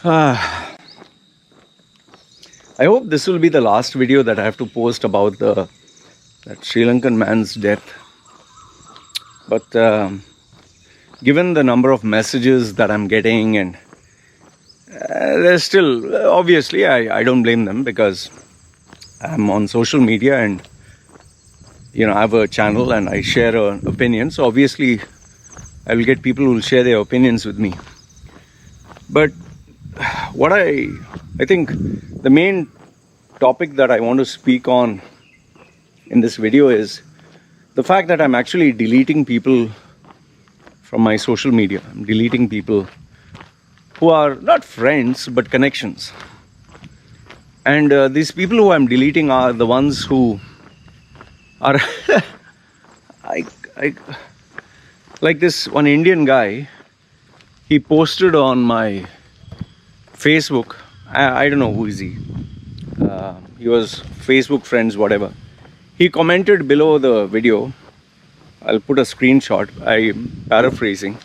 Ah, I hope this will be the last video that I have to post about that Sri Lankan man's death. But given the number of messages that I'm getting, and there's still, obviously, I don't blame them because I'm on social media and I have a channel and I share an opinion. So obviously, I will get people who will share their opinions with me. But what I think the main topic that I want to speak on in this video is the fact that I'm actually deleting people from my social media. I'm deleting people who are not friends but connections. And these people who I'm deleting are the ones who are like this one Indian guy. He posted on my Facebook. I don't know who is he. He was Facebook friends, whatever. He commented below the video. I'll put a screenshot. I'm paraphrasing.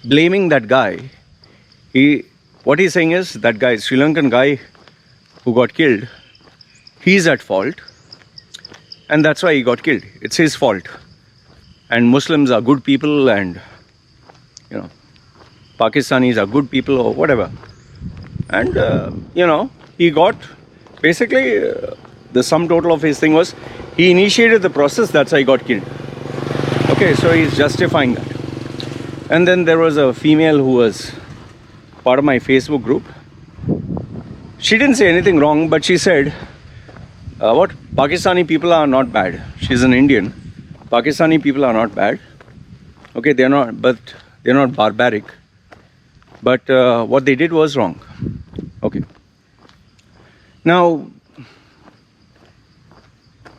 Blaming that guy. What he's saying is that guy, Sri Lankan guy who got killed, he's at fault. And that's why he got killed. It's his fault. And Muslims are good people, and Pakistanis are good people or whatever. And he got basically the sum total of his thing was he initiated the process, that's why he got killed. Okay, so he's justifying that. And then there was a female who was part of my Facebook group. She didn't say anything wrong, but she said, what? Pakistani people are not bad. She's an Indian. Pakistani people are not bad. Okay, they're not barbaric. But what they did was wrong. Okay. Now,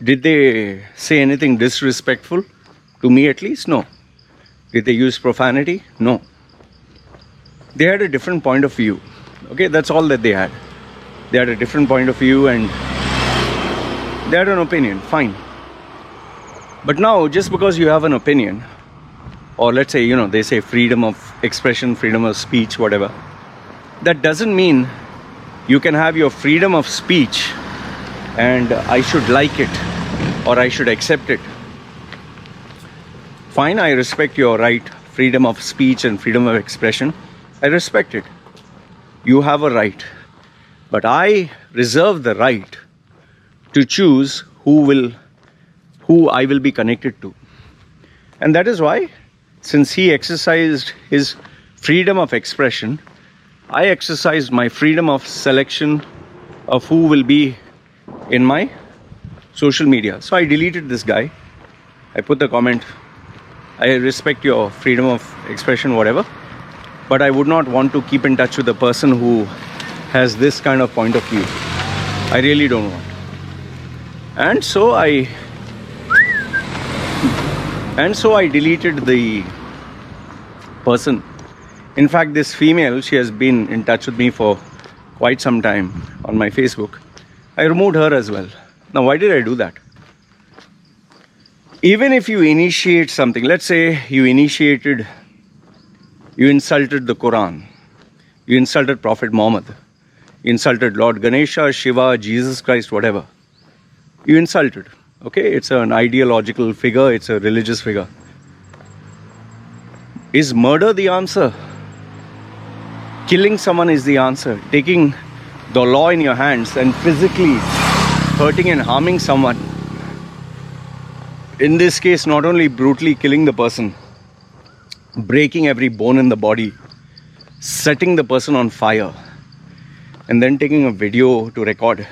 did they say anything disrespectful? To me at least, no. Did they use profanity? No. They had a different point of view. Okay, that's all that they had. They had a different point of view and they had an opinion, fine. But now, just because you have an opinion, or let's say, they say freedom of expression, freedom of speech, whatever, that doesn't mean you can have your freedom of speech and I should like it or I should accept it. Fine, I respect your right, freedom of speech and freedom of expression. I respect it. You have a right. But I reserve the right to choose who I will be connected to. And that is why, since he exercised his freedom of expression, I exercised my freedom of selection of who will be in my social media. So I deleted this guy. I put the comment, I respect your freedom of expression, whatever, but I would not want to keep in touch with a person who has this kind of point of view. I really don't want. And so I deleted the person. In fact, this female, she has been in touch with me for quite some time on my Facebook. I removed her as well. Now, why did I do that? Even if you initiate something, let's say you insulted the Quran, you insulted Prophet Muhammad, you insulted Lord Ganesha, Shiva, Jesus Christ, whatever. You insulted. Okay, it's an ideological figure, it's a religious figure. Is murder the answer? Killing someone is the answer. Taking the law in your hands and physically hurting and harming someone. In this case, not only brutally killing the person, breaking every bone in the body, setting the person on fire, and then taking a video to record.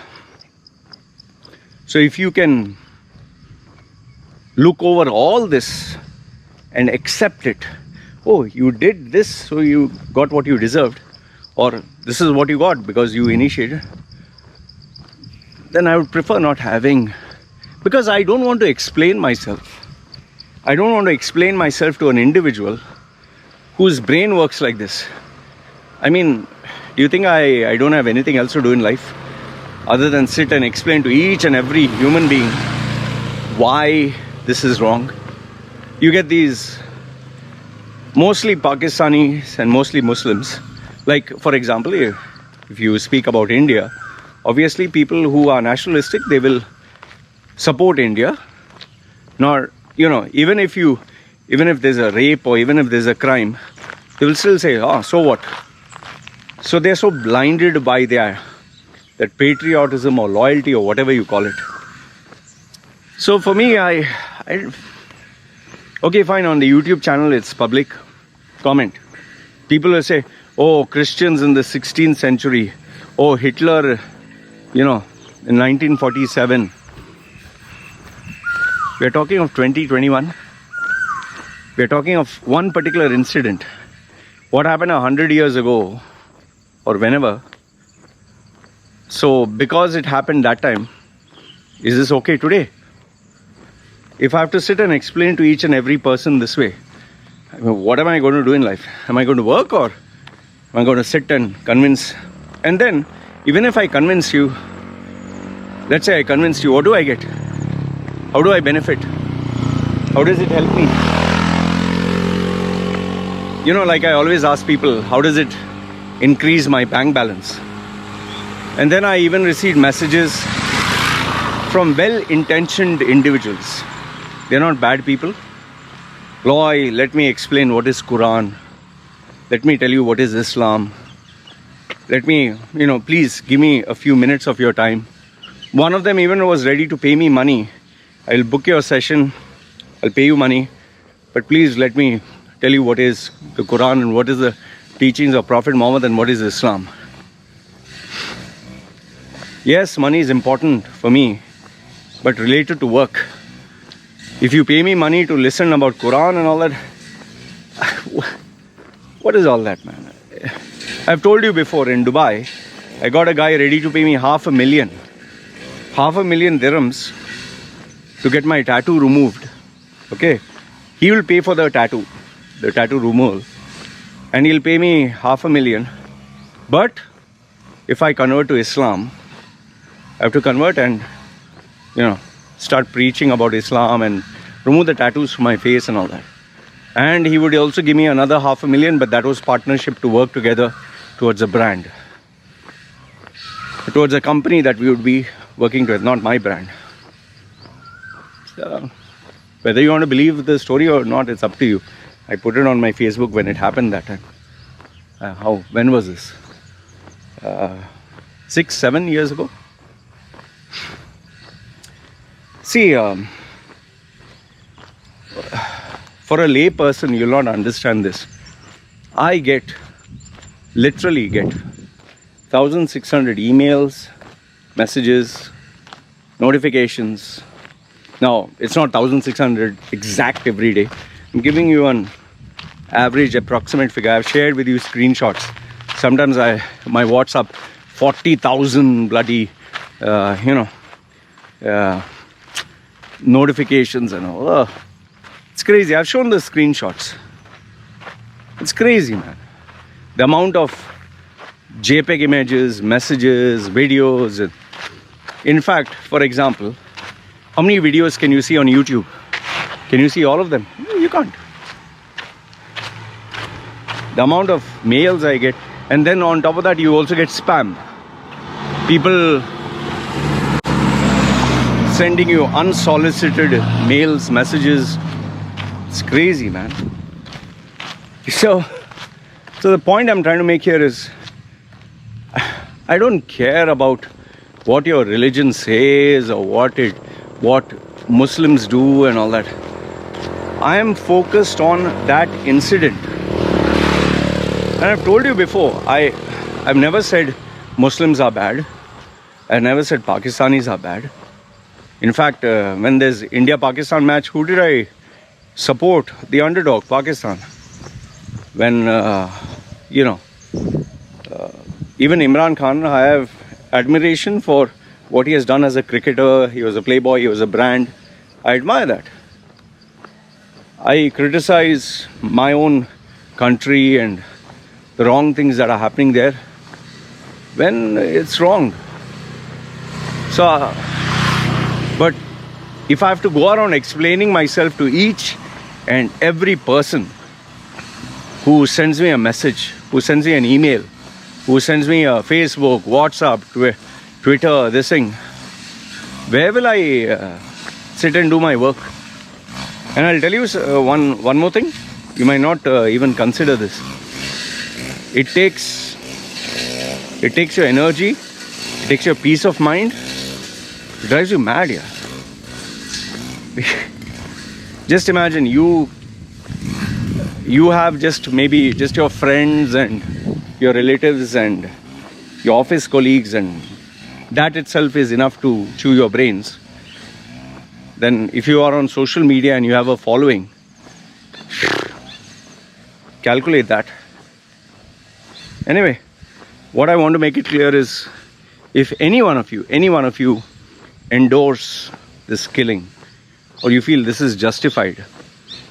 So if you can look over all this and accept it, oh, you did this, so you got what you deserved, or this is what you got because you initiated, then I would prefer not having, because I don't want to explain myself. I don't want to explain myself to an individual whose brain works like this. I mean, do you think I don't have anything else to do in life other than sit and explain to each and every human being why this is wrong? You get these mostly Pakistanis and mostly Muslims. Like, for example, if you speak about India, obviously people who are nationalistic, they will support India. Nor, even if there's a rape or even if there's a crime, they will still say, oh, so what? So they're so blinded by that patriotism or loyalty or whatever you call it. So for me, okay, fine, on the YouTube channel, it's public comment. People will say, oh, Christians in the 16th century, oh, Hitler, in 1947. We're talking of 2021. We're talking of one particular incident. What happened 100 years ago or whenever. So because it happened that time, is this okay today? If I have to sit and explain to each and every person this way, what am I going to do in life? Am I going to work, or am I going to sit and convince? And then, even if I convince you, let's say I convinced you, what do I get? How do I benefit? How does it help me? Like I always ask people, how does it increase my bank balance? And then I even received messages from well-intentioned individuals. They're not bad people. Loy, let me explain what is Quran. Let me tell you what is Islam. Let me, please give me a few minutes of your time. One of them even was ready to pay me money. I'll book your session. I'll pay you money. But please let me tell you what is the Quran and what is the teachings of Prophet Muhammad and what is Islam. Yes, money is important for me, but related to work. If you pay me money to listen about Quran and all that, what is all that, man? I've told you before, in Dubai, I got a guy ready to pay me $500,000 dirhams to get my tattoo removed. Okay, he will pay for the tattoo removal, and he'll pay me $500,000. But if I convert to Islam, I have to convert and start preaching about Islam and remove the tattoos from my face and all that. And he would also give me another $500,000, but that was partnership to work together towards a brand, towards a company that we would be working with, not my brand. So, whether you want to believe the story or not, it's up to you. I put it on my Facebook when it happened that time. When was this? 6-7 years ago. See, for a lay person, you'll not understand this. I literally get 1,600 emails, messages, notifications. Now, it's not 1,600 exact every day. I'm giving you an average approximate figure. I've shared with you screenshots. Sometimes my WhatsApp, 40,000 bloody, notifications and all. It's crazy. I've shown the screenshots. It's crazy, man. The amount of JPEG images, messages, videos. In fact, for example, how many videos can you see on YouTube? Can you see all of them? You can't. The amount of mails I get, and then on top of that, you also get spam. People sending you unsolicited mails, messages. It's crazy, man. So the point I'm trying to make here is, I don't care about what your religion says or what Muslims do and all that. I am focused on that incident. And I've told you before, I've never said Muslims are bad. I've never said Pakistanis are bad. In fact, when there's India-Pakistan match, who did I support? The underdog, Pakistan. When, even Imran Khan, I have admiration for what he has done as a cricketer. He was a playboy, he was a brand. I admire that. I criticize my own country and the wrong things that are happening there when it's wrong. So, but if I have to go around explaining myself to each and every person, who sends me a message, who sends me an email, who sends me a Facebook, WhatsApp, Twitter, this thing, where will I sit and do my work? And I'll tell you one more thing. You might not even consider this. It takes your energy, it takes your peace of mind, it drives you mad, yeah. Just imagine you have maybe just your friends and your relatives and your office colleagues, and that itself is enough to chew your brains. Then if you are on social media and you have a following, calculate that. Anyway, what I want to make it clear is, if any one of you endorse this killing, or you feel this is justified,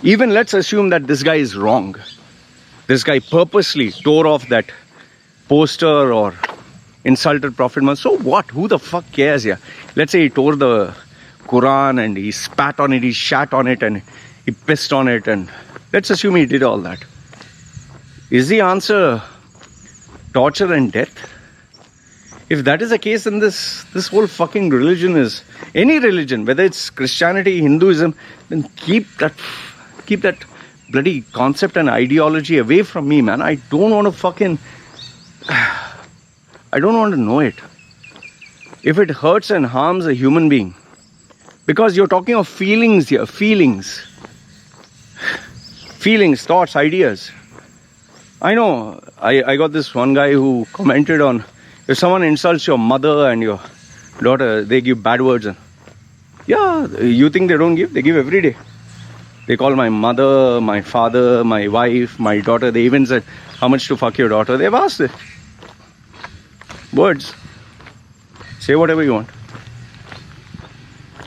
even let's assume that this guy is wrong. This guy purposely tore off that poster or insulted Prophet Muhammad. So what? Who the fuck cares? Yeah. Let's say he tore the Quran and he spat on it, he shat on it, and he pissed on it, and let's assume he did all that. Is the answer torture and death? If that is the case, then this whole fucking religion is, any religion, whether it's Christianity, Hinduism, then keep that bloody concept and ideology away from me, man. I don't want to know it. If it hurts and harms a human being, because you're talking of feelings here, feelings, thoughts, ideas. I know, I got this one guy who commented on, if someone insults your mother and your daughter, they give bad words. And yeah, you think they don't give? They give every day. They call my mother, my father, my wife, my daughter. They even said, how much to fuck your daughter? They've asked it. Words. Say whatever you want.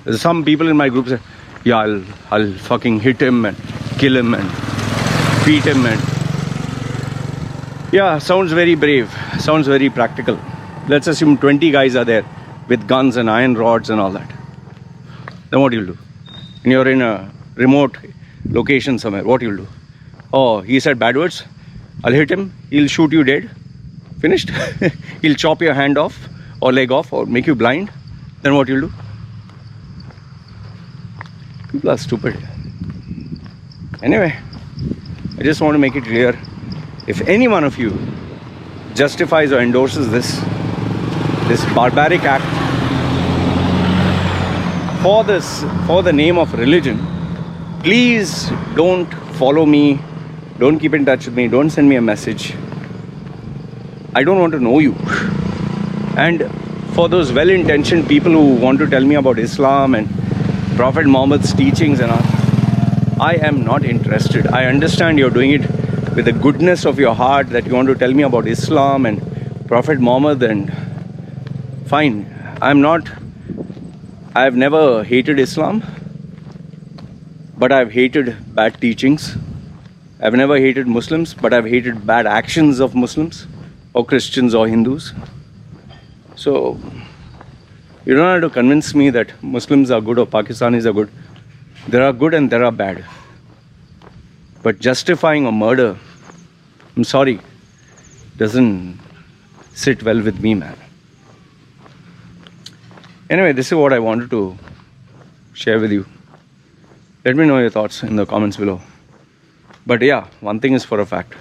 There's some people in my group say, yeah, I'll fucking hit him and kill him and beat him. And yeah, sounds very brave. Sounds very practical. Let's assume 20 guys are there with guns and iron rods and all that. Then what you'll do? And you're in a remote location somewhere. What you'll do? Oh, he said bad words. I'll hit him. He'll shoot you dead. Finished. He'll chop your hand off or leg off or make you blind. Then what you'll do? People are stupid. Anyway, I just want to make it clear. If any one of you justifies or endorses this barbaric act for the name of religion, please don't follow me, don't keep in touch with me, don't send me a message. I don't want to know you. And for those well-intentioned people who want to tell me about Islam and Prophet Muhammad's teachings and all, I am not interested. I understand you're doing it with the goodness of your heart, that you want to tell me about Islam and Prophet Muhammad, and fine. I've never hated Islam, but I've hated bad teachings. I've never hated Muslims, but I've hated bad actions of Muslims or Christians or Hindus. So you don't have to convince me that Muslims are good or Pakistanis are good. There are good and there are bad. But justifying a murder, I'm sorry, doesn't sit well with me, man. Anyway, this is what I wanted to share with you. Let me know your thoughts in the comments below. But yeah, one thing is for a fact.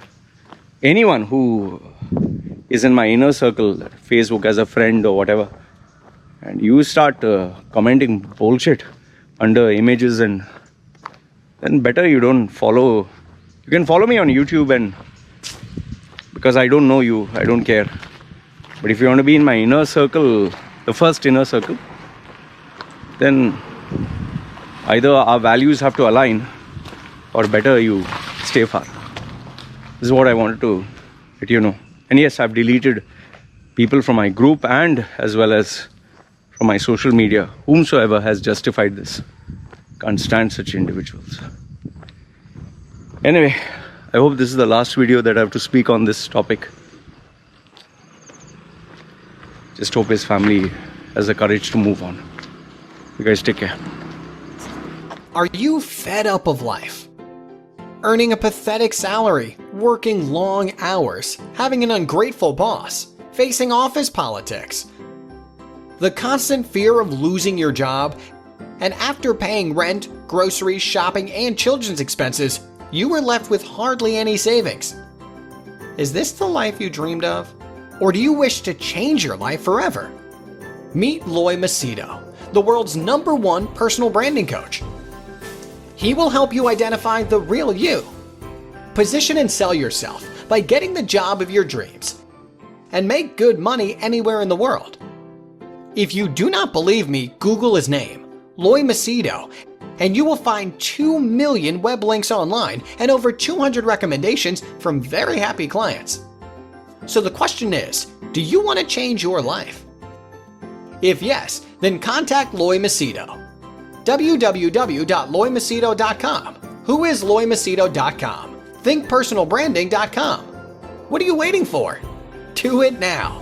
Anyone who is in my inner circle, Facebook as a friend or whatever, and you start commenting bullshit under images, and then better you don't follow. You can follow me on YouTube, and because I don't know you, I don't care. But if you want to be in my inner circle, the first inner circle, then either our values have to align, or better you stay far. This is what I wanted to let you know. And yes, I've deleted people from my group and as well as from my social media. Whomsoever has justified this. Can't stand such individuals. Anyway, I hope this is the last video that I have to speak on this topic. Just hope his family has the courage to move on. You guys take care. Are you fed up of life? earning a pathetic salary, working long hours, having an ungrateful boss, facing office politics, the constant fear of losing your job, and after paying rent, groceries, shopping, and children's expenses, you were left with hardly any savings. Is this the life you dreamed of? Or do you wish to change your life forever? Meet Loy Machedo, the world's #1 personal branding coach. He will help you identify the real you, position and sell yourself by getting the job of your dreams, and make good money anywhere in the world. If you do not believe me, Google his name, Loy Machedo, and you will find 2 million web links online and over 200 recommendations from very happy clients. So the question is, do you want to change your life? If yes, then contact Loy Machedo. www.loymachedo.com. Who is loymachedo.com? Thinkpersonalbranding.com. What are you waiting for? Do it now.